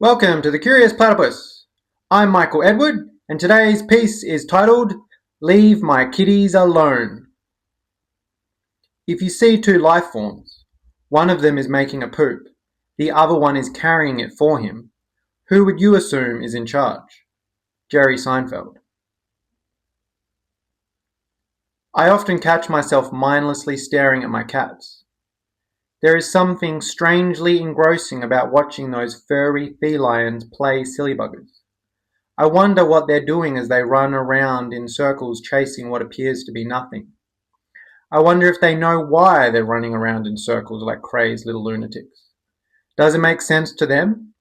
Welcome to the Curious Platypus. I'm Michael Edward, and today's piece is titled, Leave My Kitties Alone. If you see two life forms, one of them is making a poop, the other one is carrying it for him, who would you assume is in charge? Jerry Seinfeld. I often catch myself mindlessly staring at my cats. There is something strangely engrossing about watching those furry felines play silly buggers. I wonder what they're doing as they run around in circles chasing what appears to be nothing. I wonder if they know why they're running around in circles like crazed little lunatics. Does it make sense to them?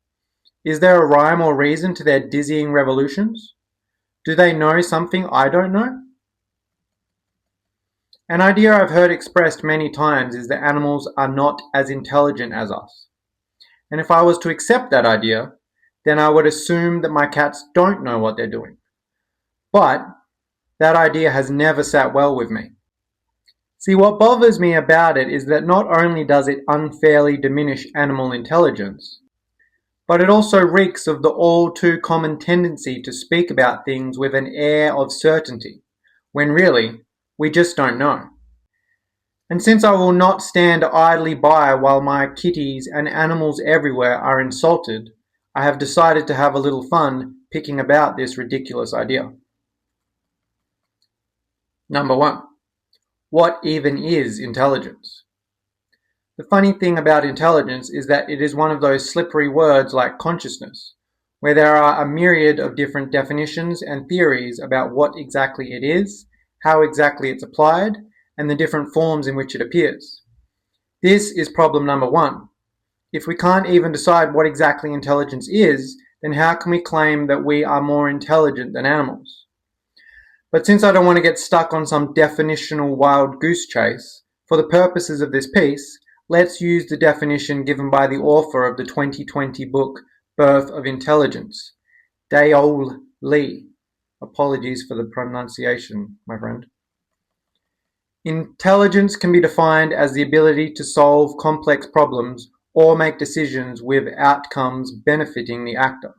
Is there a rhyme or reason to their dizzying revolutions? Do they know something I don't know? An idea I've heard expressed many times is that animals are not as intelligent as us. And if I was to accept that idea, then I would assume that my cats don't know what they're doing. But that idea has never sat well with me. See, what bothers me about it is that not only does it unfairly diminish animal intelligence, but it also reeks of the all too common tendency to speak about things with an air of certainty, when really, we just don't know. And since I will not stand idly by while my kitties and animals everywhere are insulted, I have decided to have a little fun picking about this ridiculous idea. Number 1. What even is intelligence? The funny thing about intelligence is that it is one of those slippery words like consciousness, where there are a myriad of different definitions and theories about what exactly it is, how exactly it's applied, and the different forms in which it appears. This is problem number 1. If we can't even decide what exactly intelligence is, then how can we claim that we are more intelligent than animals? But since I don't want to get stuck on some definitional wild goose chase, for the purposes of this piece, let's use the definition given by the author of the 2020 book, Birth of Intelligence, Daol Lee. Apologies for the pronunciation, my friend. Intelligence can be defined as the ability to solve complex problems or make decisions with outcomes benefiting the actor.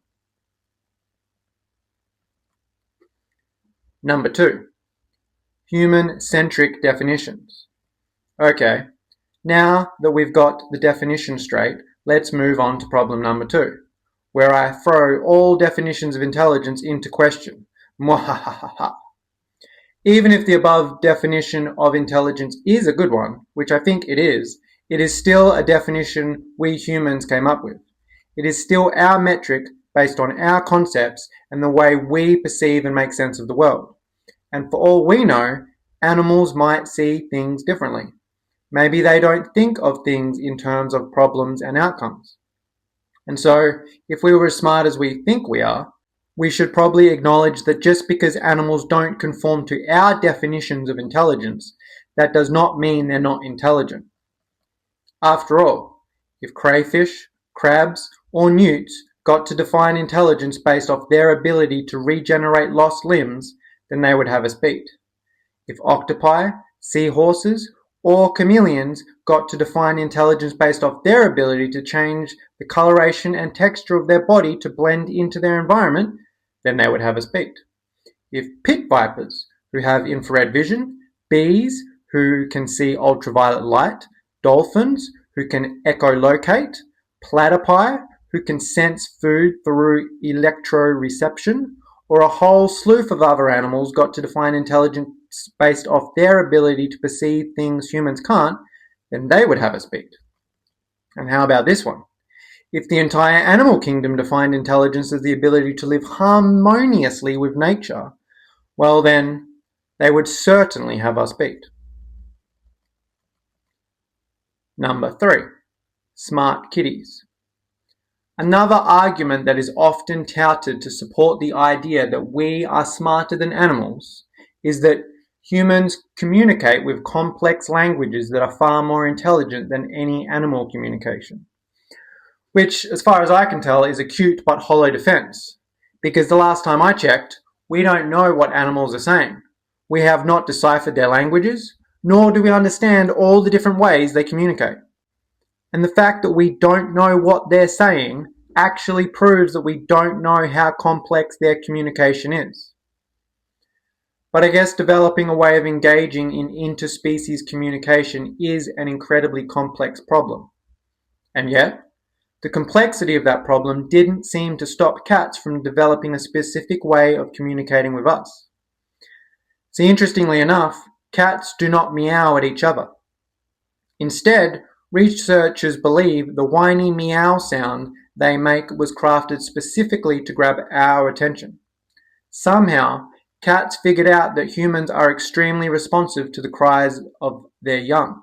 Number 2. Human-centric definitions. Okay, now that we've got the definition straight, let's move on to problem number 2, where I throw all definitions of intelligence into question. Mwahahaha. Even if the above definition of intelligence is a good one, which I think it is still a definition we humans came up with. It is still our metric based on our concepts and the way we perceive and make sense of the world. And for all we know, animals might see things differently. Maybe they don't think of things in terms of problems and outcomes. And so, if we were as smart as we think we are, we should probably acknowledge that just because animals don't conform to our definitions of intelligence, that does not mean they're not intelligent. After all, if crayfish, crabs, or newts got to define intelligence based off their ability to regenerate lost limbs, then they would have us beat. If octopi, seahorses, or chameleons got to define intelligence based off their ability to change the coloration and texture of their body to blend into their environment, then they would have us beat. If pit vipers, who have infrared vision, bees, who can see ultraviolet light, dolphins, who can echolocate, platypi, who can sense food through electroreception, or a whole slew of other animals got to define intelligence based off their ability to perceive things humans can't, then they would have us beat. And how about this one? If the entire animal kingdom defined intelligence as the ability to live harmoniously with nature, well then, they would certainly have us beat. Number 3. Smart kitties. Another argument that is often touted to support the idea that we are smarter than animals is that humans communicate with complex languages that are far more intelligent than any animal communication. Which, as far as I can tell, is a cute but hollow defense, because the last time I checked, we don't know what animals are saying. We have not deciphered their languages, nor do we understand all the different ways they communicate. And the fact that we don't know what they're saying actually proves that we don't know how complex their communication is. But I guess developing a way of engaging in interspecies communication is an incredibly complex problem. And yet, the complexity of that problem didn't seem to stop cats from developing a specific way of communicating with us. See, interestingly enough, cats do not meow at each other. Instead, researchers believe the whiny meow sound they make was crafted specifically to grab our attention. Somehow, cats figured out that humans are extremely responsive to the cries of their young,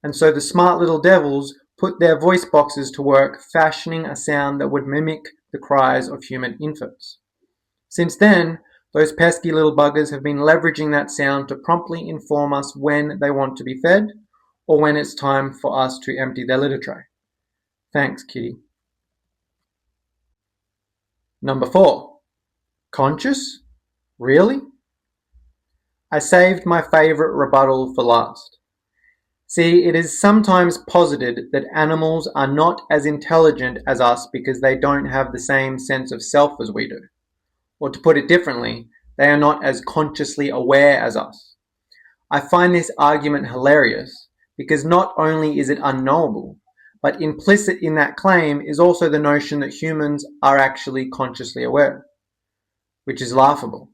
and so the smart little devils put their voice boxes to work fashioning a sound that would mimic the cries of human infants. Since then, those pesky little buggers have been leveraging that sound to promptly inform us when they want to be fed or when it's time for us to empty their litter tray. Thanks, kitty. Number 4. Conscious? Really? I saved my favourite rebuttal for last. See, it is sometimes posited that animals are not as intelligent as us because they don't have the same sense of self as we do. Or to put it differently, they are not as consciously aware as us. I find this argument hilarious because not only is it unknowable, but implicit in that claim is also the notion that humans are actually consciously aware, which is laughable.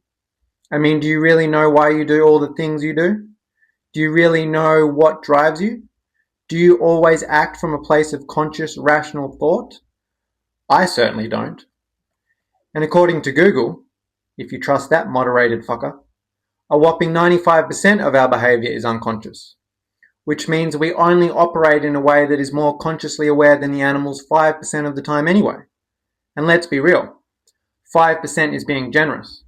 I mean, do you really know why you do all the things you do? Do you really know what drives you? Do you always act from a place of conscious, rational thought? I certainly don't. And according to Google, if you trust that moderated fucker, a whopping 95% of our behaviour is unconscious, which means we only operate in a way that is more consciously aware than the animals 5% of the time anyway. And let's be real, 5% is being generous.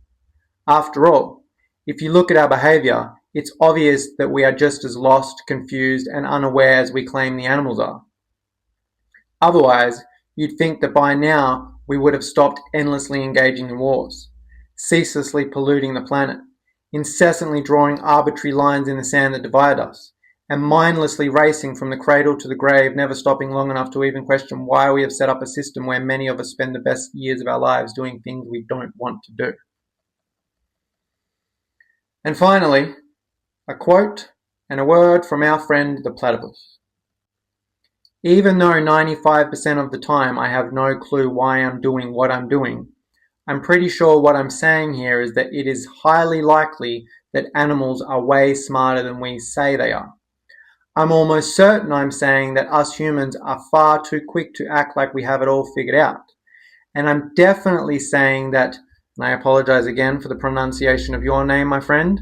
After all, if you look at our behaviour, it's obvious that we are just as lost, confused, and unaware as we claim the animals are. Otherwise, you'd think that by now we would have stopped endlessly engaging in wars, ceaselessly polluting the planet, incessantly drawing arbitrary lines in the sand that divide us, and mindlessly racing from the cradle to the grave, never stopping long enough to even question why we have set up a system where many of us spend the best years of our lives doing things we don't want to do. And finally, a quote and a word from our friend the platypus. Even though 95% of the time I have no clue why I'm doing what I'm doing, I'm pretty sure what I'm saying here is that it is highly likely that animals are way smarter than we say they are. I'm almost certain I'm saying that us humans are far too quick to act like we have it all figured out. And I'm definitely saying that, and I apologize again for the pronunciation of your name, my friend,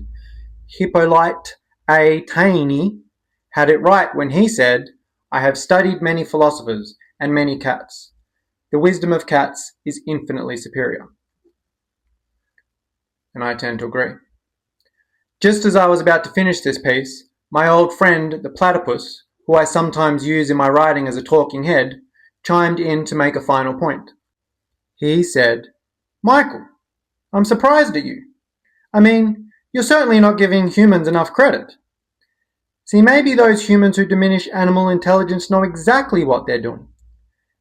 Hippolyte A. Taini had it right when he said, I have studied many philosophers and many cats. The wisdom of cats is infinitely superior. And I tend to agree. Just as I was about to finish this piece, my old friend the platypus, who I sometimes use in my writing as a talking head, chimed in to make a final point. He said, Michael, I'm surprised at you. I mean, you're certainly not giving humans enough credit. See, maybe those humans who diminish animal intelligence know exactly what they're doing.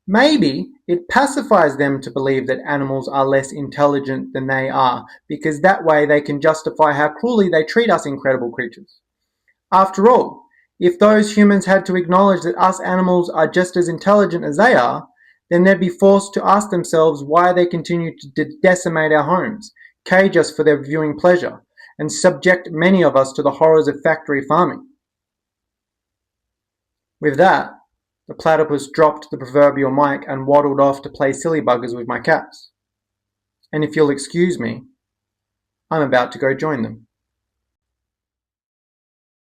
Maybe it pacifies them to believe that animals are less intelligent than they are, because that way they can justify how cruelly they treat us incredible creatures. After all, if those humans had to acknowledge that us animals are just as intelligent as they are, then they'd be forced to ask themselves why they continue to decimate our homes, cage us for their viewing pleasure, and subject many of us to the horrors of factory farming. With that, the platypus dropped the proverbial mic and waddled off to play silly buggers with my cats. And if you'll excuse me, I'm about to go join them.